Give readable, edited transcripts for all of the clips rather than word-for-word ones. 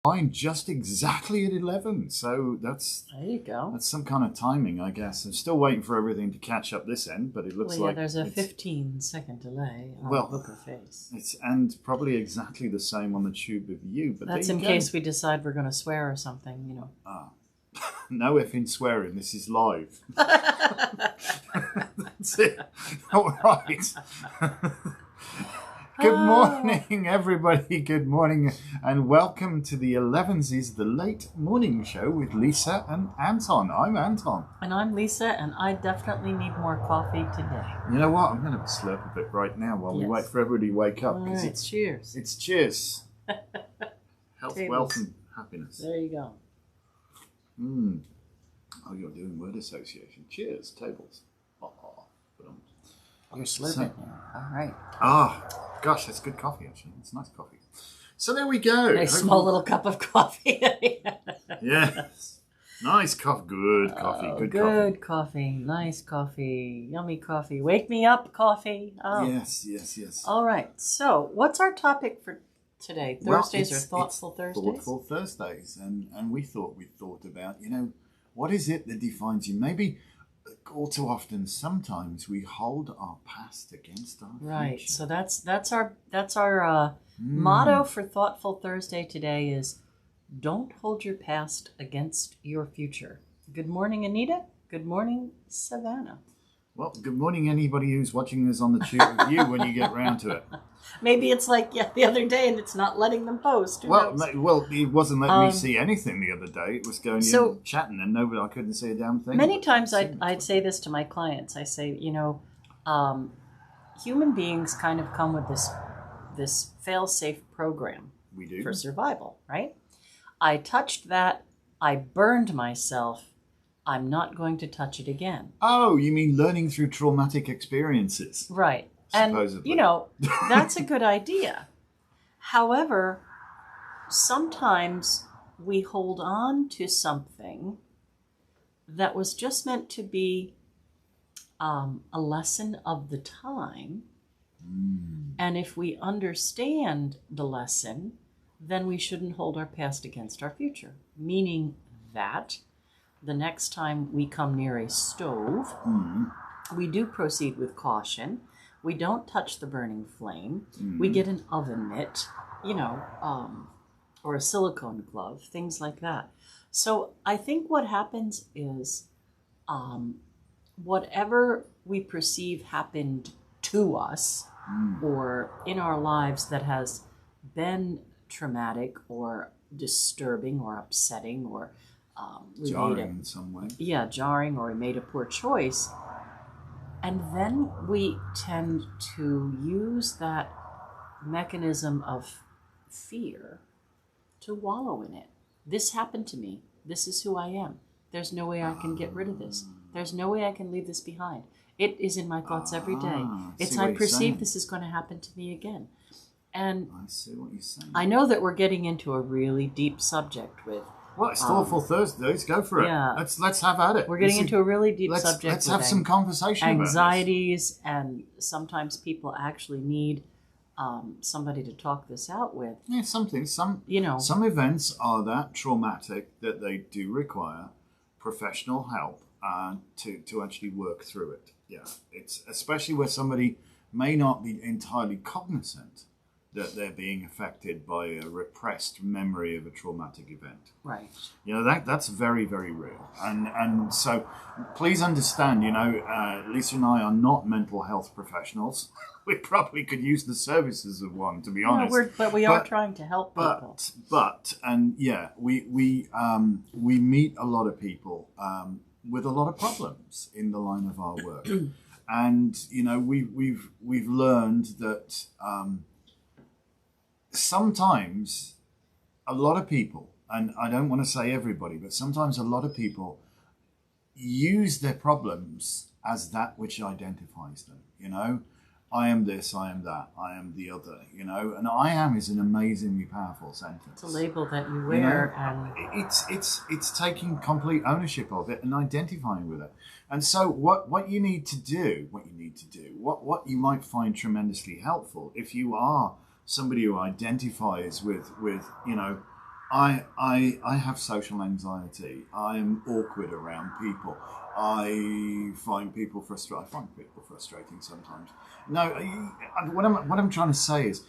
I'm just exactly at 11, so that's There you go. that's some kind of timing, I guess. I'm still waiting for everything to catch up this end, but it looks Well, yeah, like there's a 15-second delay on well, Poker Face. it's and probably exactly the same on the tube with you. But That's there in you go. case we decide we're going to swear or something, you know. No effing swearing. This is live. That's it. All right. Good morning, everybody. Good morning, and welcome to the Elevensies, the late morning show with Lisa and Anton. I'm Anton. And I'm Lisa, and I definitely need more coffee today. You know what? I'm going to slurp a bit right now while we wait for everybody to wake up. All right, cheers. It's cheers. Health, Tables. wealth, and happiness. There you go. Oh, you're doing word association. Cheers, tables. You're slurping now. All right. Gosh, that's good coffee, actually. It's nice coffee. So there we go. Nice small little cup of coffee. Yes. Nice coffee. Good coffee. Good coffee. Nice coffee. Yummy coffee. Wake me up, coffee. Oh. Yes. All right. So, what's our topic for today? Thursdays are Thoughtful Thursdays? Thoughtful Thursdays. And we thought about, what is it that defines you? Maybe all too often, sometimes we hold our past against our right. future. So that's our motto for Thoughtful Thursday today is don't hold your past against your future. Good morning, Anita. Good morning, Savannah. Well, good morning, anybody who's watching this on the tube with you when you get round to it. Maybe it's like the other day and it's not letting them post. Well, it wasn't letting me see anything the other day. It was going in chatting and I couldn't see a damn thing. Many times I'd say this to my clients. I say, human beings kind of come with this fail-safe program we do for survival, right? I touched that. I burned myself. I'm not going to touch it again. Oh, you mean learning through traumatic experiences? Right. Supposedly. And, that's a good idea. However, sometimes we hold on to something that was just meant to be a lesson of the time. And if we understand the lesson, then we shouldn't hold our past against our future. Meaning that the next time we come near a stove, we do proceed with caution. We don't touch the burning flame. We get an oven mitt, or a silicone glove, things like that. So I think what happens is whatever we perceive happened to us or in our lives that has been traumatic or disturbing or upsetting or jarring in some way. Yeah, jarring, or we made a poor choice. And then we tend to use that mechanism of fear to wallow in it. This happened to me. This is who I am. There's no way I can get rid of this. There's no way I can leave this behind. It is in my thoughts every day. I perceive this is going to happen to me again. And I see what you're saying. I know that we're getting into a really deep subject with... Well, it's Thoughtful Thursdays. Go for it. Yeah. Let's have at it. We're getting into a really deep subject. Let's have some conversation about this. Anxieties, and sometimes people actually need somebody to talk this out with. Yeah, some events are that traumatic that they do require professional help to actually work through it. Yeah, it's especially where somebody may not be entirely cognizant that they're being affected by a repressed memory of a traumatic event. Right. That's very, very real. And so please understand, Lisa and I are not mental health professionals. We probably could use the services of one, to be honest. We are trying to help people. We meet a lot of people with a lot of problems in the line of our work. And, we've learned that sometimes a lot of people, and I don't want to say everybody, but sometimes a lot of people use their problems as that which identifies them. I am this, I am that, I am the other, and I am is an amazingly powerful sentence. It's a label that you wear, and it's taking complete ownership of it and identifying with it. And so what you need to do, what you might find tremendously helpful if you are somebody who identifies with I have social anxiety. I'm awkward around people. I find people frustrating. I find people frustrating sometimes. No, what I'm trying to say is,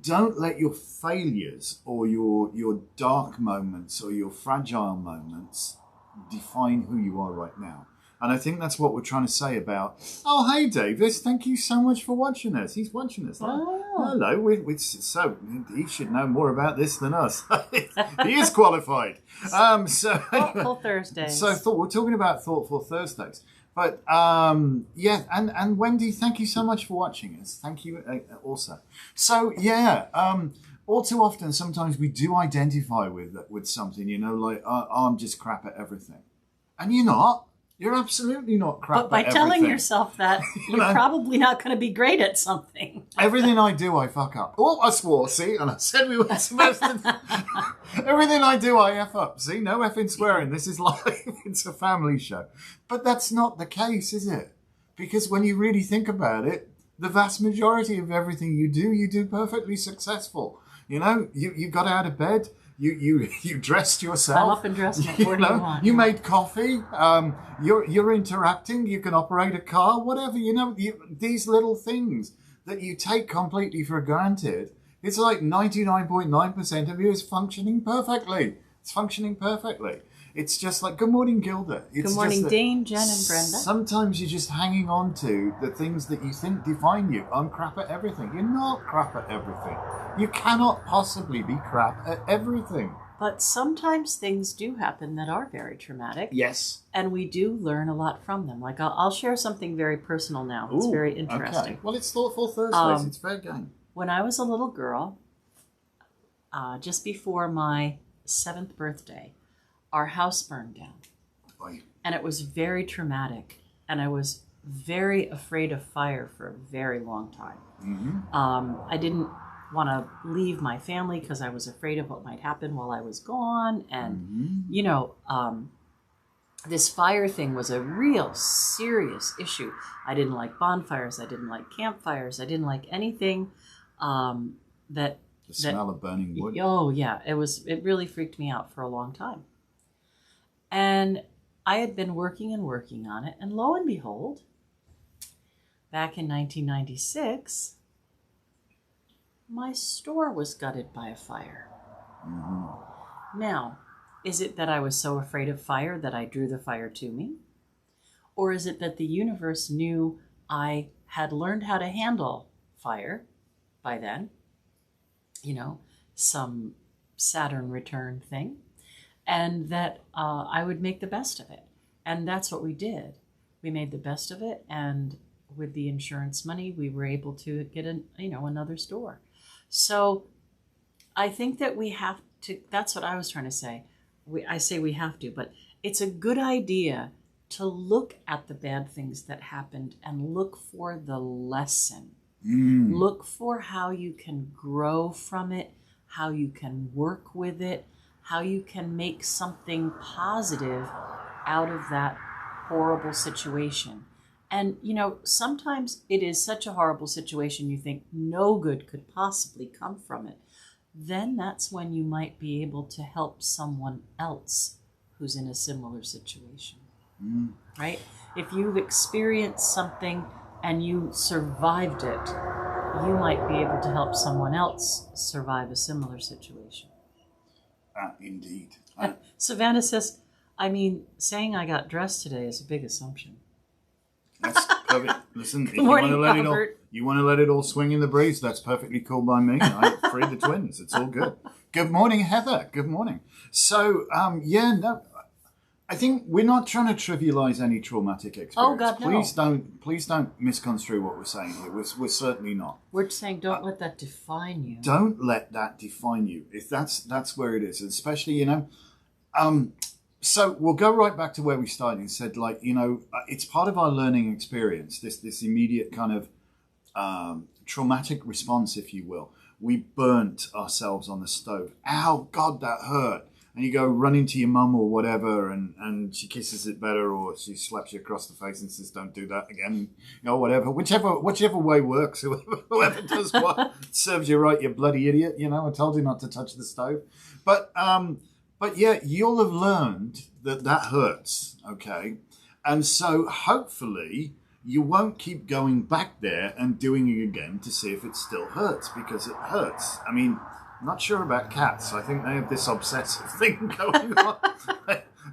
don't let your failures or your dark moments or your fragile moments define who you are right now. And I think that's what we're trying to say about, oh, hey, Davis, thank you so much for watching us. He's watching us. Oh. Hello. So he should know more about this than us. He is qualified. Thoughtful Thursdays. So we're talking about Thoughtful Thursdays. But, and Wendy, thank you so much for watching us. Thank you also. So, all too often, sometimes we do identify with something, like, I'm just crap at everything. And you're not. You're absolutely not crap at everything. But by telling yourself that, you're probably not going to be great at something. Everything I do, I fuck up. Oh, I swore, see? And I said we weren't supposed to. Everything I do, I F up. See? No effing swearing. This is live. It's a family show. But that's not the case, is it? Because when you really think about it, the vast majority of everything you do perfectly successful. You got out of bed. You dressed yourself. I'm up and dressed. What do you want? You made coffee. You're interacting. You can operate a car. Whatever. These little things that you take completely for granted. It's like 99.9% of you is functioning perfectly. It's functioning perfectly. It's just like, good morning, Gilda. It's good morning, Dean, Jen, and Brenda. Sometimes you're just hanging on to the things that you think define you. I'm crap at everything. You're not crap at everything. You cannot possibly be crap at everything. But sometimes things do happen that are very traumatic. Yes. And we do learn a lot from them. Like, I'll share something very personal now. It's very interesting. Okay. Well, it's Thoughtful Thursdays. It's fair game. When I was a little girl, just before my 7th birthday, our house burned down. Oy. And it was very traumatic. And I was very afraid of fire for a very long time. Mm-hmm. I didn't want to leave my family because I was afraid of what might happen while I was gone. And, this fire thing was a real serious issue. I didn't like bonfires. I didn't like campfires. I didn't like anything that... The smell of burning wood. Oh, yeah. It really freaked me out for a long time. And I had been working on it. And lo and behold, back in 1996, my store was gutted by a fire. Mm-hmm. Now, is it that I was so afraid of fire that I drew the fire to me? Or is it that the universe knew I had learned how to handle fire by then? Some Saturn return thing. And that I would make the best of it. And that's what we did. We made the best of it. And with the insurance money, we were able to get another store. So I think that we have to, that's what I was trying to say. I say we have to, but it's a good idea to look at the bad things that happened and look for the lesson. Look for how you can grow from it, how you can work with it, how you can make something positive out of that horrible situation. And, sometimes it is such a horrible situation you think no good could possibly come from it. Then that's when you might be able to help someone else who's in a similar situation, right? If you've experienced something and you survived it, you might be able to help someone else survive a similar situation. Indeed. Savannah says, saying I got dressed today is a big assumption. That's perfect. Listen, if morning, you want to let it all swing in the breeze, that's perfectly cool by me. I free the twins. It's all good. Good morning, Heather. Good morning. So, I think we're not trying to trivialize any traumatic experience. Oh God, no. Please don't misconstrue what we're saying here. We're certainly not. We're saying don't let that define you. Don't let that define you. If that's where it is, especially So we'll go right back to where we started and said, it's part of our learning experience. This immediate kind of traumatic response, if you will. We burnt ourselves on the stove. Ow, God, that hurt. And you go running to your mum or whatever, and she kisses it better, or she slaps you across the face and says, "Don't do that again," whatever. Whichever way works. Whoever does what serves you right, you bloody idiot. I told you not to touch the stove. But yeah, you'll have learned that hurts, okay? And so hopefully you won't keep going back there and doing it again to see if it still hurts, because it hurts. I mean, I'm not sure about cats. I think they have this obsessive thing going on.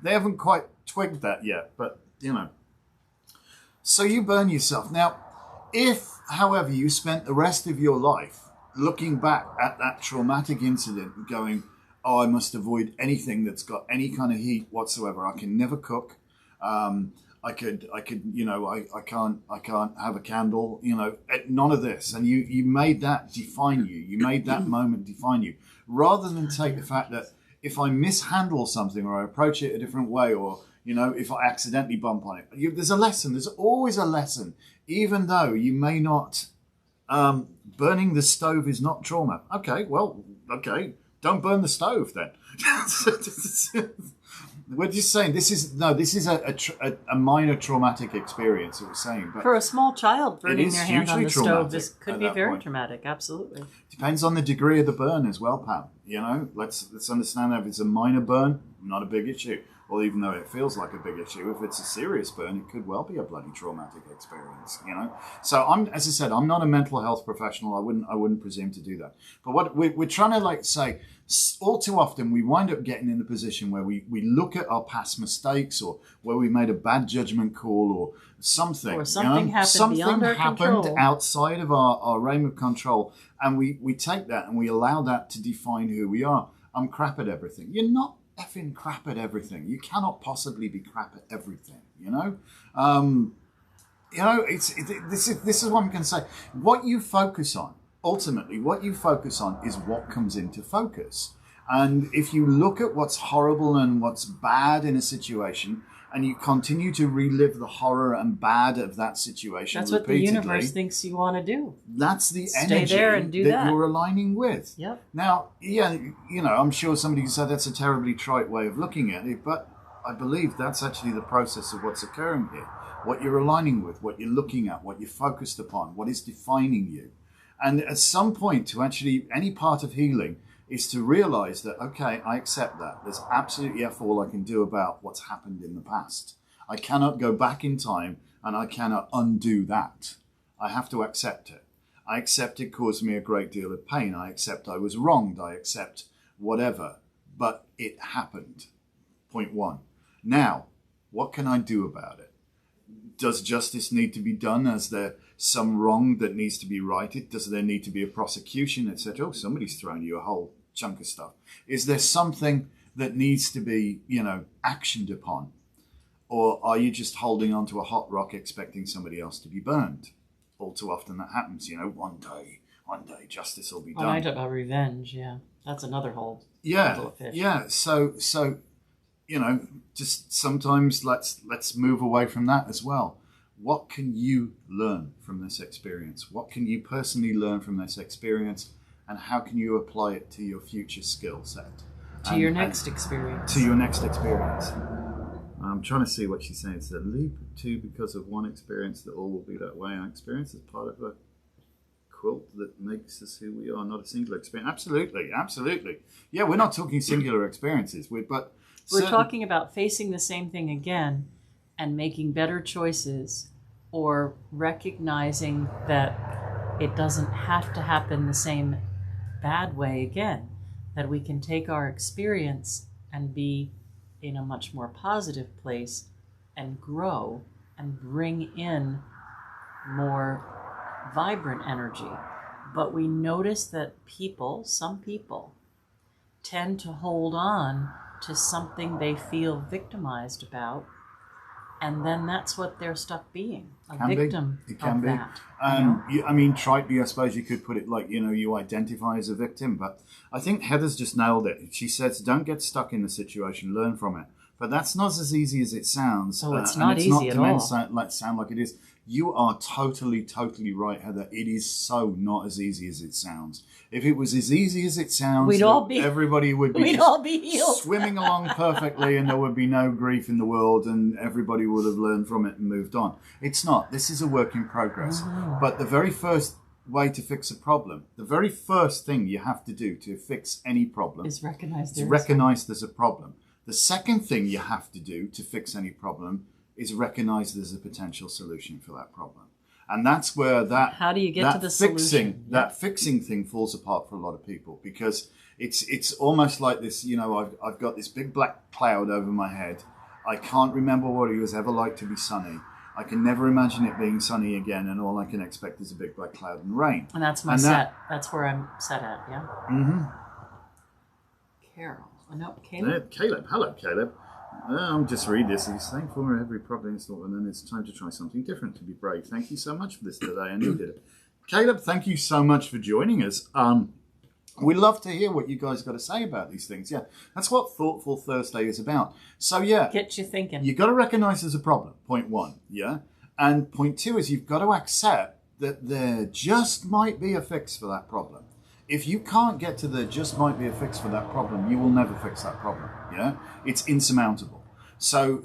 They haven't quite twigged that yet, but, you know. So you burn yourself. Now, if, however, you spent the rest of your life looking back at that traumatic incident and going, oh, I must avoid anything that's got any kind of heat whatsoever. I can never cook. I could, you know, I can't have a candle, you know, none of this. And you made that define you. You made that moment define you, rather than take the fact that if I mishandle something or I approach it a different way, or, you know, if I accidentally bump on it, there's a lesson. There's always a lesson, even though you may not, burning the stove is not trauma. Okay, well, okay. Don't burn the stove then. We're just saying this is a minor traumatic experience. We're saying, but for a small child, burning their hand on the stove could be very point. Traumatic. Absolutely. Depends on the degree of the burn as well, Pam. You know, let's understand that if it's a minor burn, not a big issue. Well, even though it feels like a big issue, if it's a serious burn, it could well be a bloody traumatic experience, you know? So as I said, I'm not a mental health professional. I wouldn't presume to do that. But what we're trying to like say, all too often we wind up getting in the position where we look at our past mistakes, or where we made a bad judgment call, or something. Or something happened beyond our control. Outside of our realm of control. And we take that and we allow that to define who we are. I'm crap at everything. You're not effing crap at everything. You cannot possibly be crap at everything, you know? You know, this is what I'm going to say. What you focus on, ultimately, what you focus on is what comes into focus. And if you look at what's horrible and what's bad in a situation, and you continue to relive the horror and bad of that situation, that's what the universe thinks you want to do. That's the Stay energy there and do that you're aligning with. Yep. Now, yeah, you know, I'm sure somebody said that's a terribly trite way of looking at it, but I believe that's actually the process of what's occurring here. What you're aligning with, what you're looking at, what you're focused upon, what is defining you. And at some point, to actually, any part of healing is to realize that, okay, I accept that. There's absolutely all I can do about what's happened in the past. I cannot go back in time, and I cannot undo that. I have to accept it. I accept it caused me a great deal of pain. I accept I was wronged. I accept whatever. But it happened. Point one. Now, what can I do about it? Does justice need to be done? Is there some wrong that needs to be righted? Does there need to be a prosecution, etc.? Oh, somebody's thrown you a whole chunk of stuff. Is there something that needs to be, you know, actioned upon? Or are you just holding on to a hot rock expecting somebody else to be burned? All too often that happens, you know, one day justice will be done. I talk about revenge, yeah. That's another whole kettle of fish. Yeah. So you know, just sometimes let's move away from that as well. What can you learn from this experience? What can you personally learn from this experience? And how can you apply it to your future skill set? To your next experience. To your next experience. I'm trying to see what she's saying. It's a leap to because of one experience that all will be that way. Our experience is part of a quilt that makes us who we are, not a singular experience. Absolutely, absolutely. Yeah, we're not talking singular experiences, we're talking about facing the same thing again and making better choices, or recognizing that it doesn't have to happen the same bad way again, that we can take our experience and be in a much more positive place and grow and bring in more vibrant energy. But we notice that some people tend to hold on to something they feel victimized about, and then that's what they're stuck being, a victim of that. I mean, tritely, I suppose you could put it like, you know, you identify as a victim, but I think Heather's just nailed it. She says, don't get stuck in the situation, learn from it. But that's not as easy as it sounds. Oh, it's not easy at all. Sound like it is. You are totally, totally right, Heather. It is so not as easy as it sounds. If it was as easy as it sounds, everybody would be all be healed. Swimming along perfectly, and there would be no grief in the world, and everybody would have learned from it and moved on. It's not. This is a work in progress. Oh. But the very first way to fix a problem. The very first thing you have to do to fix any problem is recognize there's a problem. The second thing you have to do to fix any problem is recognize there's a potential solution for that problem. And that's where how do you get to the solution? That fixing thing falls apart for a lot of people, because it's almost like this, you know, I've got this big black cloud over my head. I can't remember what it was ever like to be sunny. I can never imagine it being sunny again, and all I can expect is a big black cloud and rain. And that's my set. That's where I'm set at, yeah? Mm-hmm. Carol. No, Caleb? Caleb. Hello, Caleb. I'll just read this. He's thankful for every problem installed, and then it's time to try something different, to be brave. Thank you so much for this today. I needed it. Caleb, thank you so much for joining us. We love to hear what you guys got to say about these things. Yeah, that's what Thoughtful Thursday is about. So, yeah. Get you thinking. You've got to recognize there's a problem, point one, yeah? And point two is you've got to accept that there just might be a fix for that problem. If you can't get to the just might be a fix for that problem, you will never fix that problem, yeah? It's insurmountable. So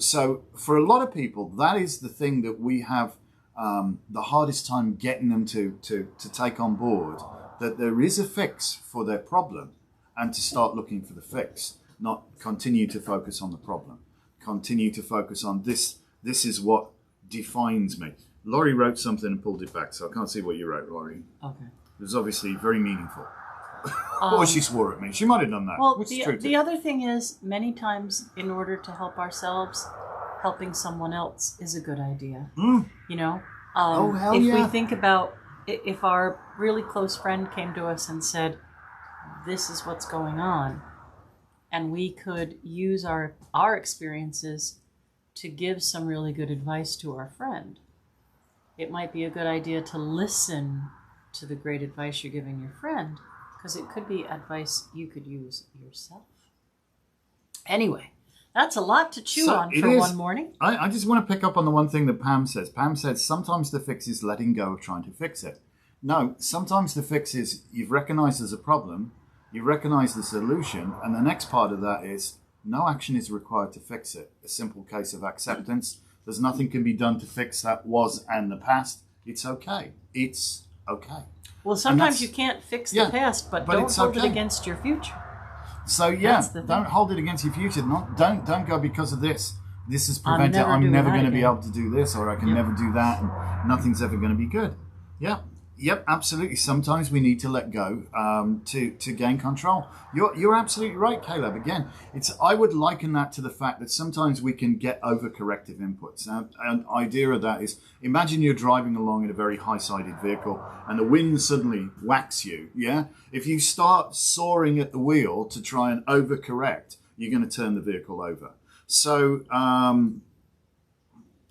for a lot of people, that is the thing that we have the hardest time getting them to take on board, that there is a fix for their problem, and to start looking for the fix, not continue to focus on the problem. Continue to focus on this is what defines me. Laurie wrote something and pulled it back, so I can't see what you wrote, Laurie. Okay. It was obviously very meaningful. Or she swore at me. She might have done that. Well, the other thing is, many times in order to help ourselves, helping someone else is a good idea. Mm. You know? Hell if yeah. we think about, if our really close friend came to us and said, this is what's going on, and we could use our experiences to give some really good advice to our friend, it might be a good idea to listen to the great advice you're giving your friend, because it could be advice you could use yourself. Anyway, that's a lot to chew on for one morning. I just want to pick up on the one thing that Pam says. Pam says sometimes the fix is letting go of trying to fix it. No, sometimes the fix is you've recognized there's a problem, you've recognized the solution, and the next part of that is no action is required to fix it. A simple case of acceptance. There's nothing can be done to fix that was and the past. It's okay. It's okay. Well, sometimes you can't fix the past, but don't hold it against your future. So don't hold it against your future. Don't go because of this. This is prevented. I'm never going to be able to do this, or I can never do that, and nothing's ever going to be good. Yeah. Yep, absolutely. Sometimes we need to let go to gain control. You're absolutely right, Caleb. Again, I would liken that to the fact that sometimes we can get overcorrective inputs. Now, an idea of that is, imagine you're driving along in a very high-sided vehicle and the wind suddenly whacks you, yeah? If you start soaring at the wheel to try and overcorrect, you're going to turn the vehicle over. So,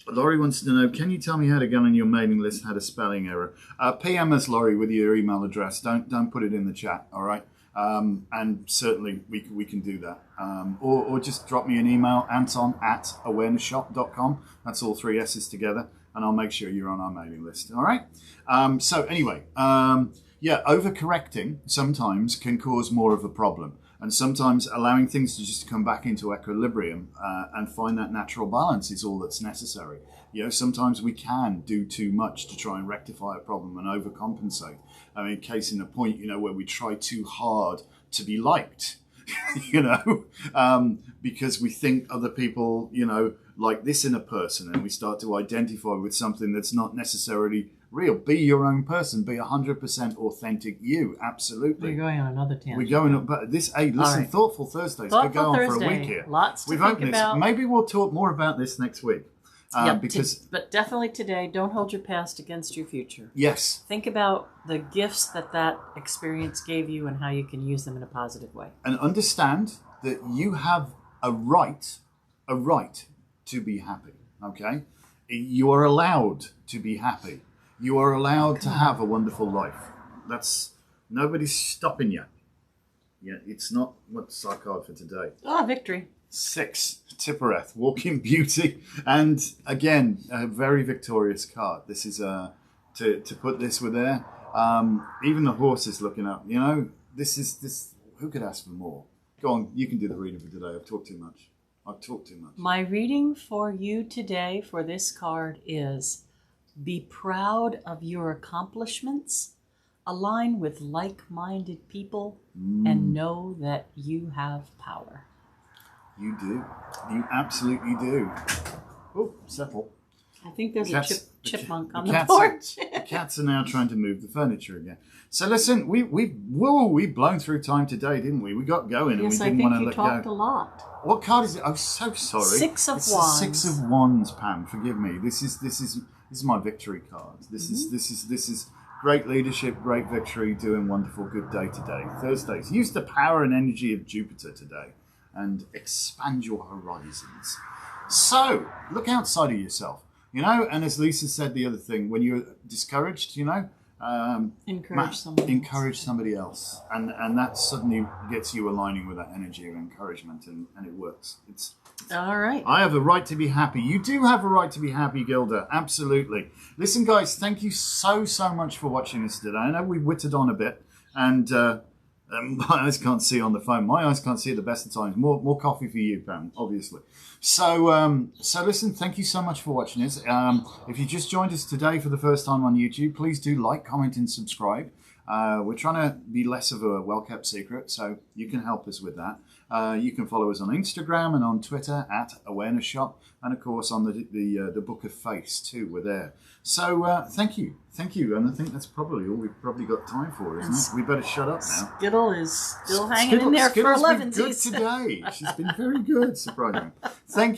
Laurie wants to know, can you tell me how to get on your mailing list, had a spelling error? PM us, Laurie, with your email address. Don't put it in the chat, all right? And certainly we can do that. Or just drop me an email, anton@awarenessshop.com. That's all three S's together, and I'll make sure you're on our mailing list, all right? So anyway, overcorrecting sometimes can cause more of a problem. And sometimes allowing things to just come back into equilibrium and find that natural balance is all that's necessary. You know, sometimes we can do too much to try and rectify a problem and overcompensate. I mean, case in a point, you know, where we try too hard to be liked, you know, because we think other people, you know, like this in a person, and we start to identify with something that's not necessarily real. Be your own person. Be 100% authentic you. Absolutely. We're going on another tangent. We're going on, but this. Hey, listen, right. Thoughtful Thursdays could go on for a week here. Lots to think about. Maybe we'll talk more about this next week. But definitely today, don't hold your past against your future. Yes. Think about the gifts that experience gave you and how you can use them in a positive way. And understand that you have a right to be happy. Okay, you are allowed to be happy. You are allowed to have a wonderful life. Nobody's stopping you. Yeah, it's not. What's our card for today? Victory. 6, Tippereth, Walking Beauty. And again, a very victorious card. This is to put this with there. Even the horse is looking up. You know, this. Who could ask for more? Go on, you can do the reading for today. I've talked too much. My reading for you today for this card is: be proud of your accomplishments, align with like-minded people, and know that you have power. You do. You absolutely do. Oh, settle. I think there's a chipmunk on the porch. The cats are now trying to move the furniture again. So listen, we've blown through time today, didn't we? We got going and we didn't want to let go. Yes, I think you talked a lot. What card is it? I'm so sorry. Six of Wands. The 6 of Wands, Pam. Forgive me. This is my victory card. This is great leadership, great victory, doing wonderful, good day today. Thursdays. Use the power and energy of Jupiter today and expand your horizons. So look outside of yourself, and as Lisa said, the other thing, when you're discouraged, encourage somebody else, and that suddenly gets you aligning with that energy of encouragement, and it works. It's all right. I have a right to be happy. You do have a right to be happy, Gilda. Absolutely. Listen, guys, thank you so much for watching us today. I know we whittled on a bit, and my eyes can't see on the phone. My eyes can't see at the best of times. More coffee for you, Pam, obviously. So listen, thank you so much for watching us. If you just joined us today for the first time on YouTube, please do like, comment, and subscribe. We're trying to be less of a well-kept secret, so you can help us with that. You can follow us on Instagram and on Twitter at Awareness Shop, and of course on the Book of Face too. We're there. So thank you, and I think that's probably all we've probably got time for, isn't it? We better shut up now. Skittle is still hanging in there for Elevensies. Skittle's been good today. She's been very good, surprisingly. Thank you.